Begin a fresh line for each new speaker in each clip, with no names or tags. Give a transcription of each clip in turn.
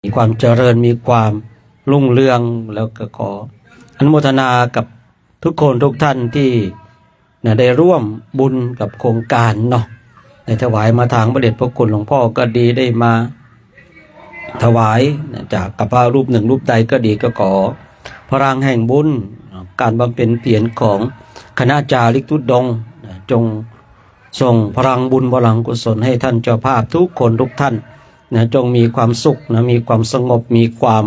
มีความเจริญมีความรุ่งเรืองแล้วก็ขออนุโมทนากับทุกคนทุกท่านที่ได้ร่วมบุญกับโครงการเนาะได้ถวายมาทางพระเดชพระคุณหลวงพ่อก็ดีได้มาถวายจากกับพระรูปหนึ่งรูปใดก็ดีก็ขอพลังแห่งบุญการบำเพ็ญเพียรของคณะจาริกธุดงค์จงส่งพลังบุญพลังกุศลให้ท่านเจ้าภาพทุกคนทุกท่านจงมีความสุขมีความสงบมีความ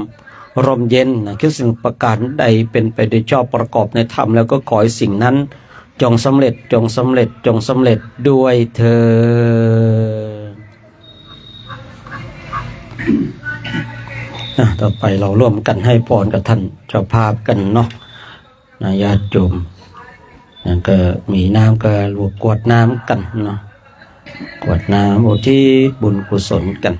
ร่มเย็นคิดสิ่งประการใดเป็นไปโดยชอบประกอบในธรรมแล้วก็ขอให้สิ่งนั้นจงสำเร็จจงสำเร็จจงสำเร็จด้วยเถิดต่อไปเราร่วมกันให้พรกับท่านเจ้าภาพกันเนาะญาติโยมก็มีน้ำก็รวบกวดน้ำกันเนาะกวดน้ำอุทิศบุญกุศลกัน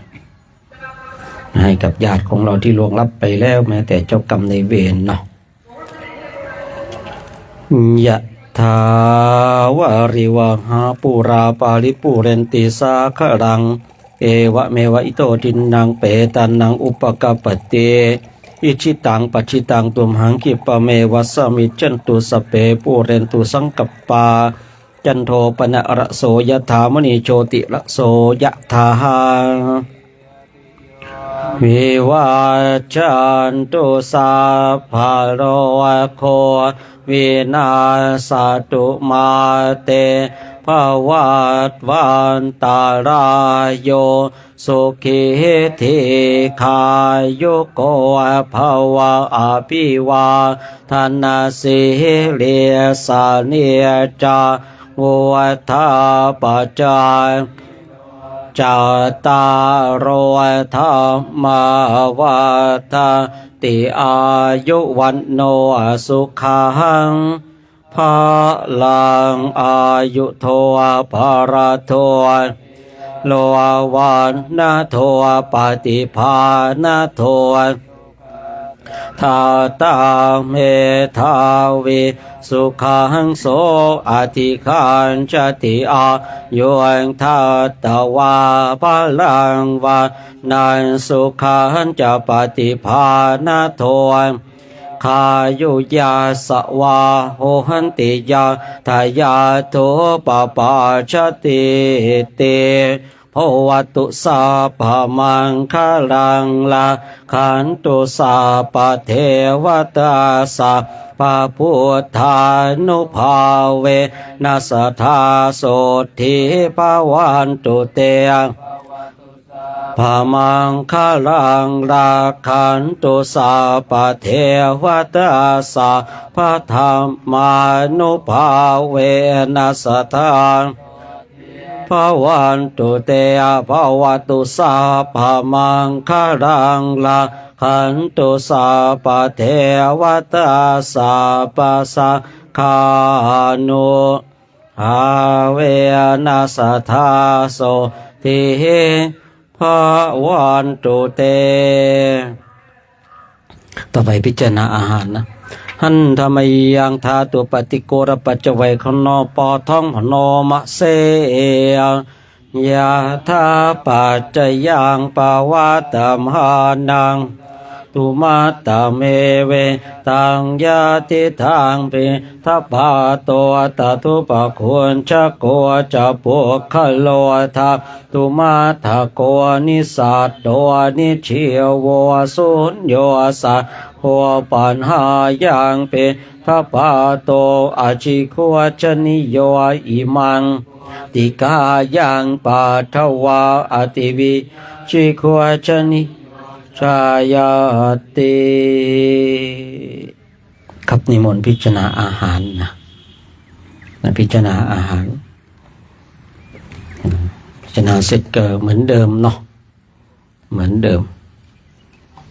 ให้กับญาติของเราที่ล่วงลับไปแล้วแม้แต่เจ้ากรรมในเวรเนาะยะถาวาริวหาปุราปาริปุเรนติสาครังเอวะเมวะอิโตทินังเปตันนังอุปกปปติอิชิตังปัจฉิตังตุมหังคิปะเมวะสมิจจันตุสเปปุเรนตุสังกัปปาจันโทปนะระโสยถามณีโชติระโสยถาวิวาจันตุสัพพะโรโควินาศตุมาเตภวัตวันตารายโยสุขิธิขายุโกภวะอภิวาทนาสิริสานิจาวัฏาปัจจายจตารโรธรรมวัฏติอายุวันโนสุขังภาลังอายุโทภาระโทโลวันนาโทปฏิภาณโททาตาเมทาวิสุขังโสอธิคันจติอายุอังทัตตวาภลังวานันสุขันจะปฏิภาณโทขายุยาสวาโหหันติยาทายาโทปปาชติเตภวตุสาภมังคลังลาขันตุสาปเทวตาสาปพุทธานุภาเวนัสธาโสทิภวันตุเตภมังคลังราขันตุสาปเทวตาสาพระธรรมานุภาเวนัสธาภวันตุเตภวตุสาภมังคลังราขันตุสาปเทวตาสาปัสสะคานุภาเวนัสธาโสทิภวันตุเตต่อไปพิจารณาอาหารนะหันธรรมยังธาตุปฏิโกรปัจจวัยขนอปอท้องหนอมะเสยะธาปัจจยังปวาตมหานังตุมาตเมเวตังยาติทางเปทัพพาโตตทุปะคุณชะโกจะปุคโลทาตุมาทะโกนิสัตโตนิเชียวสุญโยสะหัวปัญหายังเปทัพพาโตอาชิควชนิโยอิมังติกายังปัทวาอติวิชิควชนิชายาติครับนิมนต์พิจารณาอาหารนะพิจารณาอาหารพิจารณาเสร็จก็เหมือนเดิมเนาะเหมือนเดิม